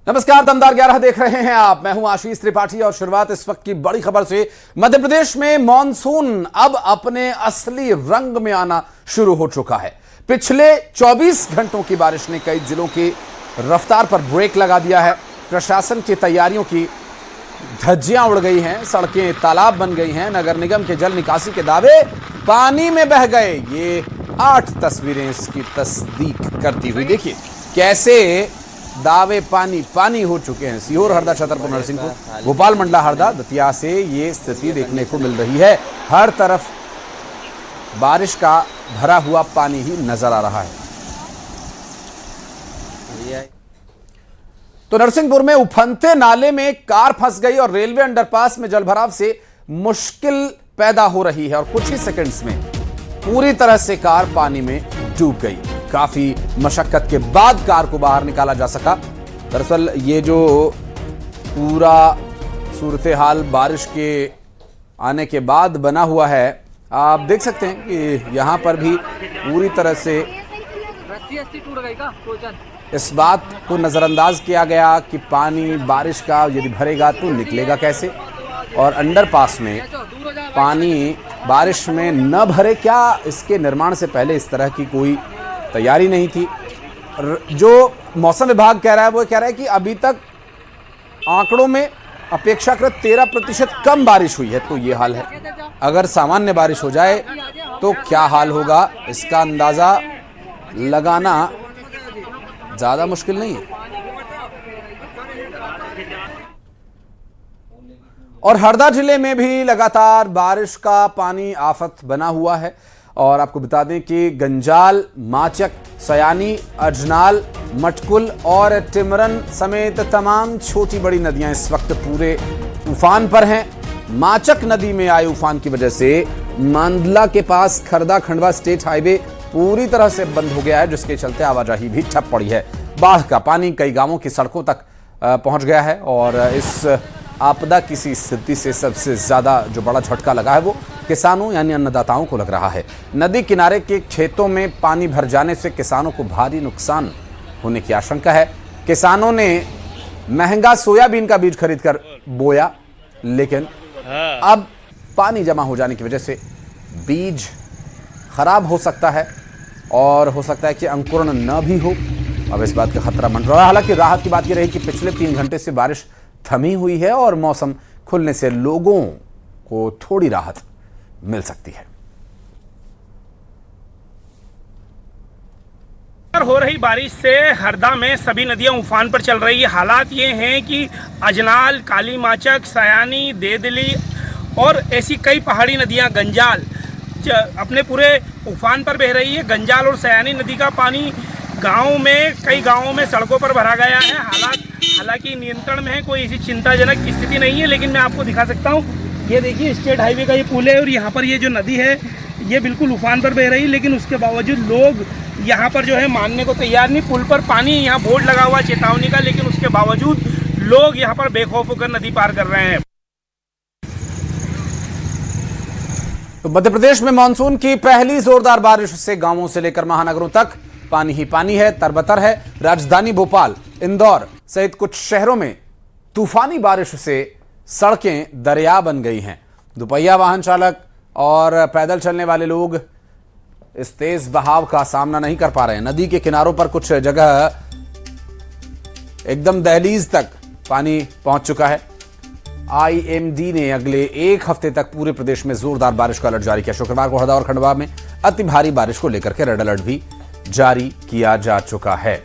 नमस्कार, दमदार 11 देख रहे हैं आप। मैं हूं आशीष त्रिपाठी और शुरुआत इस वक्त की बड़ी खबर से। मध्य प्रदेश में मॉनसून अब अपने असली रंग में आना शुरू हो चुका है। पिछले 24 घंटों की बारिश ने कई जिलों की रफ्तार पर ब्रेक लगा दिया है। प्रशासन की तैयारियों की धज्जियां उड़ गई हैं, सड़कें तालाब बन गई हैं, नगर निगम के जल निकासी के दावे पानी में बह गए। ये 8 तस्वीरें इसकी तस्दीक करती हुई। देखिए कैसे दावे पानी पानी हो चुके हैं। सीहोर, हरदा, छतरपुर, नरसिंहपुर, भोपाल, मंडला, हरदा, दतिया से ये स्थिति देखने को मिल रही है। हर तरफ बारिश का भरा हुआ पानी ही नजर आ रहा है। तो नरसिंहपुर में उफनते नाले में कार फंस गई और रेलवे अंडरपास में जलभराव से मुश्किल पैदा हो रही है और कुछ ही सेकंड्स में पूरी तरह से कार पानी में डूब गई। काफी मशक्कत के बाद कार को बाहर निकाला जा सका। दरअसल ये जो पूरा सूरत हाल बारिश के आने के बाद बना हुआ है, आप देख सकते हैं कि यहाँ पर भी पूरी तरह से इस बात को नज़रअंदाज किया गया कि पानी बारिश का यदि भरेगा तो निकलेगा कैसे, और अंडरपास में पानी बारिश में न भरे क्या, इसके निर्माण से पहले इस तरह की कोई तैयारी नहीं थी। जो मौसम विभाग कह रहा है वो कह रहा है कि अभी तक आंकड़ों में अपेक्षाकृत 13% कम बारिश हुई है। तो ये हाल है। अगर सामान्य बारिश हो जाए तो क्या हाल होगा, इसका अंदाजा लगाना ज्यादा मुश्किल नहीं है। और हरदा जिले में भी लगातार बारिश का पानी आफत बना हुआ है। और आपको बता दें कि गंजाल, माचक, सयानी, अजनाल, मटकुल और टिमरन समेत तमाम छोटी बड़ी नदियां इस वक्त पूरे उफान पर हैं। माचक नदी में आए उफान की वजह से मांडला के पास खरदा खंडवा स्टेट हाईवे पूरी तरह से बंद हो गया है, जिसके चलते आवाजाही भी ठप पड़ी है। बाढ़ का पानी कई गांवों की सड़कों तक पहुंच गया है और इस आपदा की स्थिति से सबसे ज्यादा जो बड़ा झटका लगा है वो किसानों यानी अन्नदाताओं को लग रहा है। नदी किनारे के खेतों में पानी भर जाने से किसानों को भारी नुकसान होने की आशंका है। किसानों ने महंगा सोयाबीन का बीज खरीदकर बोया, लेकिन अब पानी जमा हो जाने की वजह से बीज खराब हो सकता है और हो सकता है कि अंकुरण न भी हो। अब इस बात का खतरा मंडरा रहा है। हालांकि राहत की बात यह रही कि पिछले 3 घंटे से बारिश थमी हुई है और मौसम खुलने से लोगों को थोड़ी राहत मिल सकती है। हो रही बारिश से हरदा में सभी नदियां उफान पर चल रही है। हालात ये हैं कि अजनाल, काली माचक, सयानी, देदली और ऐसी कई पहाड़ी नदियां, गंजाल अपने पूरे उफान पर बह रही है। गंजाल और सयानी नदी का पानी कई गांवों में सड़कों पर भरा गया है। हालांकि नियंत्रण में है, कोई ऐसी चिंताजनक स्थिति नहीं है। लेकिन मैं आपको दिखा सकता हूँ, ये देखिए स्टेट हाईवे का ये पुल है और यहाँ पर ये जो नदी है ये बिल्कुल उफान पर बह रही है। लेकिन उसके बावजूद लोग यहाँ पर जो है मानने को तैयार नहीं। पुल पर पानी, यहाँ बोर्ड लगा हुआ चेतावनी का, लेकिन उसके बावजूद लोग यहाँ पर बेखौफ होकर नदी पार कर रहे हैं। तो मध्य प्रदेश में मानसून की पहली जोरदार बारिश से गांवों से लेकर महानगरों तक पानी ही पानी है, तरबतर है। राजधानी भोपाल, इंदौर सहित कुछ शहरों में तूफानी बारिश से सड़कें दरिया बन गई हैं। दुपहिया वाहन चालक और पैदल चलने वाले लोग इस तेज बहाव का सामना नहीं कर पा रहे हैं। नदी के किनारों पर कुछ जगह एकदम दहलीज तक पानी पहुंच चुका है। आईएमडी ने अगले 1 हफ्ते तक पूरे प्रदेश में जोरदार बारिश का अलर्ट जारी किया। शुक्रवार को हरदा और खंडवा में अति भारी बारिश को लेकर के रेड अलर्ट भी जारी किया जा चुका है।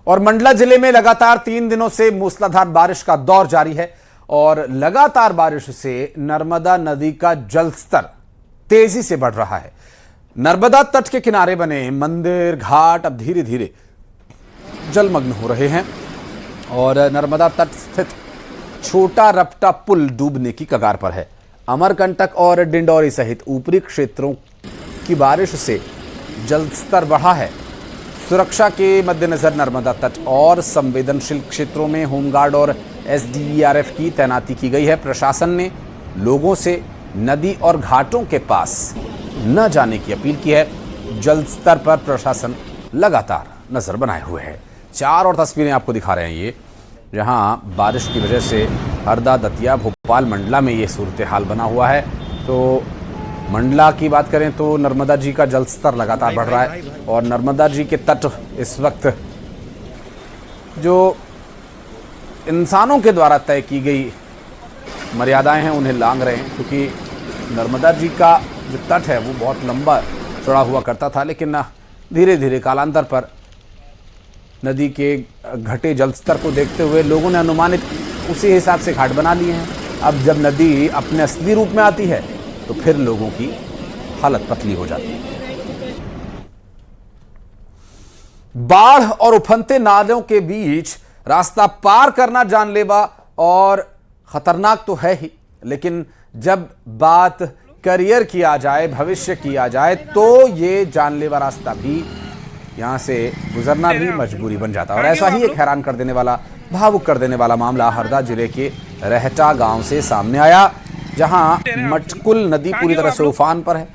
और मंडला जिले में लगातार 3 दिनों से मूसलाधार बारिश का दौर जारी है और लगातार बारिश से नर्मदा नदी का जलस्तर तेजी से बढ़ रहा है। नर्मदा तट के किनारे बने मंदिर, घाट अब धीरे धीरे जलमग्न हो रहे हैं और नर्मदा तट स्थित छोटा रपटा पुल डूबने की कगार पर है। अमरकंटक और डिंडौरी सहित ऊपरी क्षेत्रों की बारिश से जलस्तर बढ़ा है। सुरक्षा के मद्देनजर नर्मदा तट और संवेदनशील क्षेत्रों में होमगार्ड और एसडीआरएफ की तैनाती की गई है। प्रशासन ने लोगों से नदी और घाटों के पास न जाने की अपील की है। जल स्तर पर प्रशासन लगातार नजर बनाए हुए है। चार और तस्वीरें आपको दिखा रहे हैं ये, जहां बारिश की वजह से हरदा, दतिया, भोपाल, मंडला में ये सूरत हाल बना हुआ है। तो मंडला की बात करें तो नर्मदा जी का जल स्तर लगातार बढ़ रहा है और नर्मदा जी के तट इस वक्त जो इंसानों के द्वारा तय की गई मर्यादाएं हैं उन्हें लांघ रहे हैं, क्योंकि नर्मदा जी का जो तट है वो बहुत लंबा चौड़ा हुआ करता था, लेकिन धीरे धीरे कालांतर पर नदी के घटे जल स्तर को देखते हुए लोगों ने अनुमानित उसी हिसाब से घाट बना लिए हैं। अब जब नदी अपने असली रूप में आती है तो फिर लोगों की हालत पतली हो जाती है। बाढ़ और उफनते नालों के बीच रास्ता पार करना जानलेवा और खतरनाक तो है ही, लेकिन जब बात करियर की आ जाए, भविष्य की आ जाए, तो ये जानलेवा रास्ता भी यहां से गुजरना भी मजबूरी बन जाता है। और ऐसा ही एक हैरान कर देने वाला, भावुक कर देने वाला मामला हरदा जिले के रहटा गांव से सामने आया, जहां मटकुल नदी पूरी तरह से उफान पर है।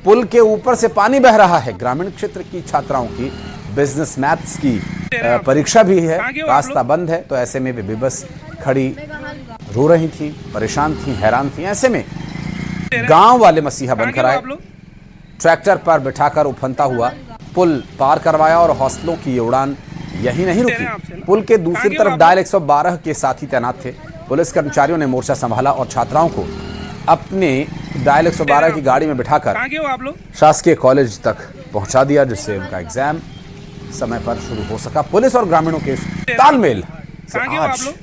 पुल के ऊपर से पानी बह रहा है। ग्रामीण क्षेत्र की छात्राओं की बिजनेस मैथ्स की परीक्षा भी है, रास्ता बंद है, तो ऐसे में वे बेबस खड़ी रो रही थी, परेशान थी, हैरान थी। ऐसे में गांव वाले मसीहा बनकर आए, ट्रैक्टर पर बिठाकर उफनता हुआ पुल पार करवाया और हौसलों की उड़ान यही नहीं रुकी। पुल के दूसरी तरफ डायल 112 के साथी तैनात थे। पुलिस कर्मचारियों ने मोर्चा संभाला और छात्राओं को अपने डायल 112 की गाड़ी में बिठाकर शासकीय कॉलेज तक पहुंचा दिया, जिससे उनका एग्जाम समय पर शुरू हो सका। पुलिस और ग्रामीणों के तालमेल से आज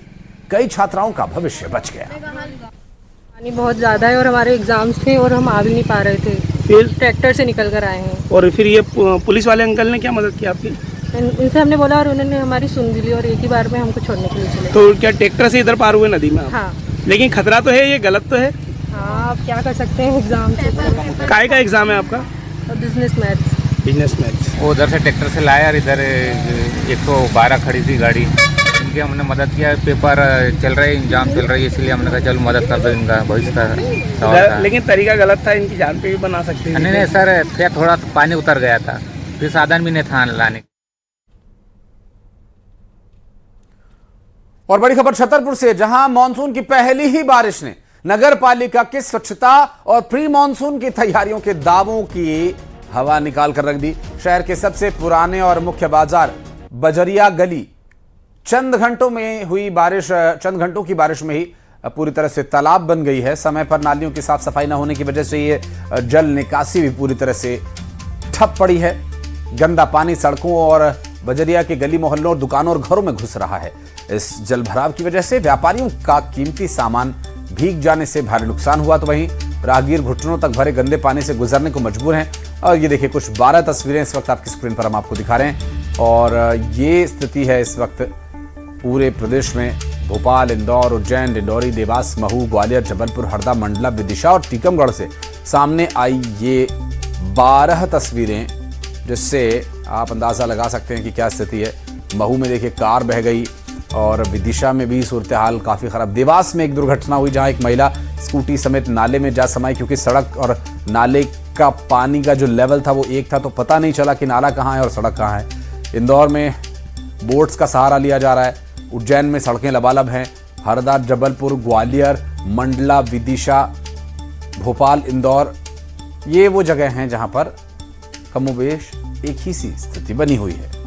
कई छात्राओं का भविष्य बच गया। पानी बहुत ज़्यादा है और हमारे एग्जाम्स थे और हम आ भी नहीं पा रहे थे, फिर ट्रैक्टर से निकल कर आए हैं। और फिर ये पुलिस वाले अंकल ने क्या मदद की आपकी? इनसे हमने बोला और उन्होंने हमारी सुन ली और एक ही बार में हमको छोड़ने के लिए चले। तो क्या ट्रैक्टर से इधर पार हुए नदी में? हाँ। लेकिन खतरा तो है, ये गलत तो है। हाँ, आप क्या कर सकते हैं, एग्जाम से। काय का एग्जाम है आपका? Business maths. Business maths. वो उधर से ट्रैक्टर से लाया और इधर 112 खड़ी थी गाड़ी, इनकी हमने मदद किया। पेपर चल रहे, एग्जाम चल रही है, इसलिए हमने कहा चलो मदद कर दो, इनका भविष्य का सवाल था। लेकिन तरीका गलत था, इनकी जान पे भी बना सकते हैं। नहीं सर, फिर थोड़ा पानी उतर गया था, फिर साधन भी नहीं था लाने। और बड़ी खबर छतरपुर से, जहां मानसून की पहली ही बारिश ने नगर पालिका की स्वच्छता और प्री मानसून की तैयारियों के दावों की हवा निकाल कर रख दी। शहर के सबसे पुराने और मुख्य बाजार बजरिया गली चंद घंटों की बारिश में ही पूरी तरह से तालाब बन गई है। समय पर नालियों की साफ सफाई न होने की वजह से ये जल निकासी भी पूरी तरह से ठप पड़ी है। गंदा पानी सड़कों और बजरिया के गली मोहल्लों और दुकानों और घरों में घुस रहा है। इस जल भराव की वजह से व्यापारियों का कीमती सामान भीग जाने से भारी नुकसान हुआ, तो वहीं राहगीर घुटनों तक भरे गंदे पानी से गुजरने को मजबूर हैं। और ये देखिए, कुछ 12 तस्वीरें इस वक्त आपकी स्क्रीन पर हम आपको दिखा रहे हैं। और ये स्थिति है इस वक्त पूरे प्रदेश में। भोपाल, इंदौर, उज्जैन, डिंडौरी, देवास, महू, ग्वालियर, जबलपुर, हरदा, मंडला, विदिशा और टीकमगढ़ से सामने आई ये 12 तस्वीरें, जिससे आप अंदाजा लगा सकते हैं कि क्या स्थिति है। महू में देखिए कार बह गई और विदिशा में भी सूरत हाल काफ़ी ख़राब। देवास में एक दुर्घटना हुई जहां एक महिला स्कूटी समेत नाले में जा समाई, क्योंकि सड़क और नाले का पानी का जो लेवल था वो एक था, तो पता नहीं चला कि नाला कहाँ है और सड़क कहाँ है। इंदौर में बोट्स का सहारा लिया जा रहा है। उज्जैन में सड़कें लबालब हैं। हरदा, जबलपुर, ग्वालियर, मंडला, विदिशा, भोपाल, इंदौर, ये वो जगह हैं जहां पर कमोबेश एक ही सी स्थिति बनी हुई है।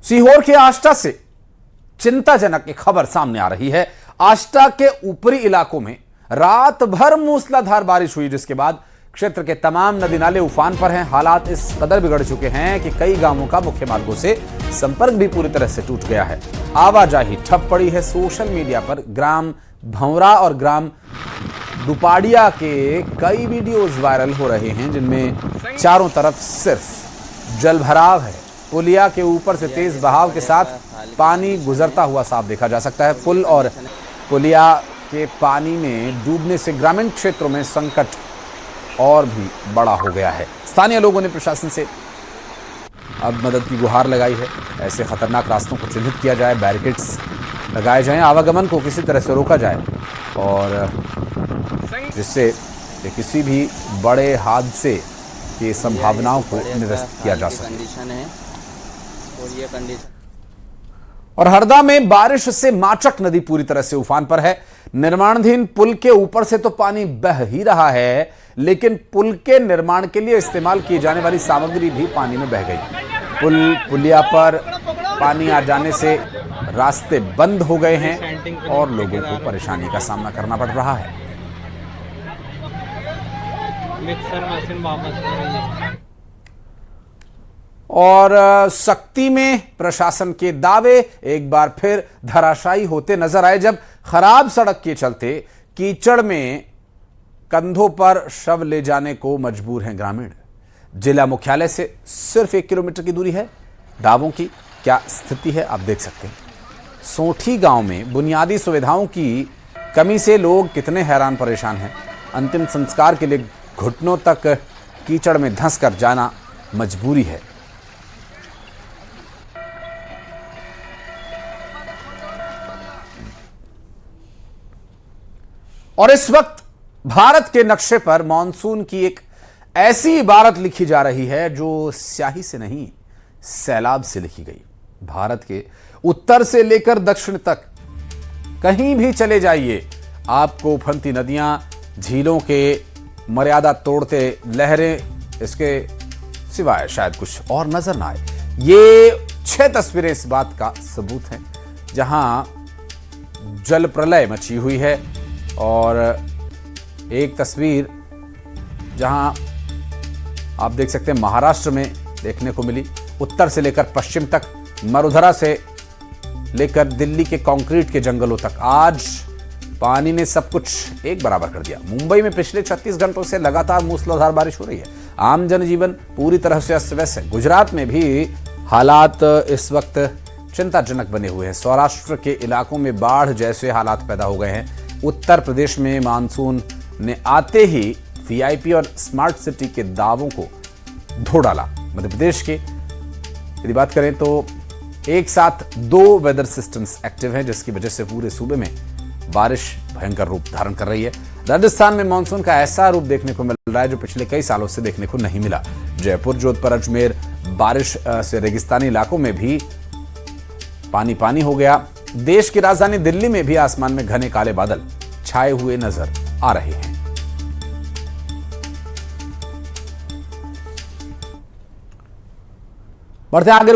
सीहोर के आष्टा से चिंताजनक एक खबर सामने आ रही है। आष्टा के ऊपरी इलाकों में रात भर मूसलाधार बारिश हुई, जिसके बाद क्षेत्र के तमाम नदी नाले उफान पर हैं। हालात इस कदर बिगड़ चुके हैं कि कई गांवों का मुख्य मार्गों से संपर्क भी पूरी तरह से टूट गया है। आवाजाही ठप पड़ी है। सोशल मीडिया पर ग्राम भंवरा और ग्राम दुपाड़िया के कई वीडियोस वायरल हो रहे हैं, जिनमें चारों तरफ सिर्फ जल भराव है। पुलिया के ऊपर से तेज बहाव के साथ पानी गुजरता हुआ साफ देखा जा सकता है। पुल और पुलिया के पानी में डूबने से ग्रामीण क्षेत्रों में संकट और भी बड़ा हो गया है। स्थानीय लोगों ने प्रशासन से अब मदद की गुहार लगाई है। ऐसे खतरनाक रास्तों को चिन्हित किया जाए, बैरिकेड्स लगाए जाएं, आवागमन को किसी तरह से रोका जाए और जिससे कि किसी भी बड़े हादसे की संभावनाओं को निरस्त किया जा सके। कंडीशन है और ये कंडीशन। और हरदा में बारिश से माचक नदी पूरी तरह से उफान पर है। निर्माणाधीन पुल के ऊपर से तो पानी बह ही रहा है, लेकिन पुल के निर्माण के लिए इस्तेमाल की जाने वाली सामग्री भी पानी में बह गई। पुलिया पर पानी आ जाने से रास्ते बंद हो गए हैं और लोगों को परेशानी का सामना करना पड़ रहा है। मिक्सर मशीन वापस हो रही है। और सख्ती में प्रशासन के दावे एक बार फिर धराशायी होते नजर आए, जब खराब सड़क के चलते कीचड़ में कंधों पर शव ले जाने को मजबूर हैं ग्रामीण। जिला मुख्यालय से सिर्फ 1 किलोमीटर की दूरी है। दावों की क्या स्थिति है आप देख सकते हैं। सोठी गांव में बुनियादी सुविधाओं की कमी से लोग कितने हैरान परेशान हैं। अंतिम संस्कार के लिए घुटनों तक कीचड़ में धंस कर जाना मजबूरी है। और इस वक्त भारत के नक्शे पर मानसून की एक ऐसी इबारत लिखी जा रही है जो स्याही से नहीं, सैलाब से लिखी गई। भारत के उत्तर से लेकर दक्षिण तक कहीं भी चले जाइए, आपको उफनती नदियां, झीलों के मर्यादा तोड़ते लहरें, इसके सिवाय शायद कुछ और नजर ना आए। ये 6 तस्वीरें इस बात का सबूत हैं, जहां जल प्रलय मची हुई है। और एक तस्वीर जहां आप देख सकते हैं महाराष्ट्र में देखने को मिली। उत्तर से लेकर पश्चिम तक, मरुधरा से लेकर दिल्ली के कंक्रीट के जंगलों तक, आज पानी ने सब कुछ एक बराबर कर दिया। मुंबई में पिछले 36 घंटों से लगातार मूसलाधार बारिश हो रही है। आम जनजीवन पूरी तरह से अस्त व्यस्त है। गुजरात में भी हालात इस वक्त चिंताजनक बने हुए हैं। सौराष्ट्र के इलाकों में बाढ़ जैसे हालात पैदा हो गए हैं। उत्तर प्रदेश में मानसून ने आते ही वीआईपी और स्मार्ट सिटी के दावों को धो डाला। मध्य प्रदेश के यदि बात करें तो एक साथ 2 वेदर सिस्टम्स एक्टिव हैं, जिसकी वजह से पूरे सूबे में बारिश भयंकर रूप धारण कर रही है। राजस्थान में मानसून का ऐसा रूप देखने को मिल रहा है जो पिछले कई सालों से देखने को नहीं मिला। जयपुर, जोधपुर, अजमेर बारिश से रेगिस्तानी इलाकों में भी पानी पानी हो गया। देश की राजधानी दिल्ली में भी आसमान में घने काले बादल छाए हुए नजर आ रहे हैं। बढ़ते आगे।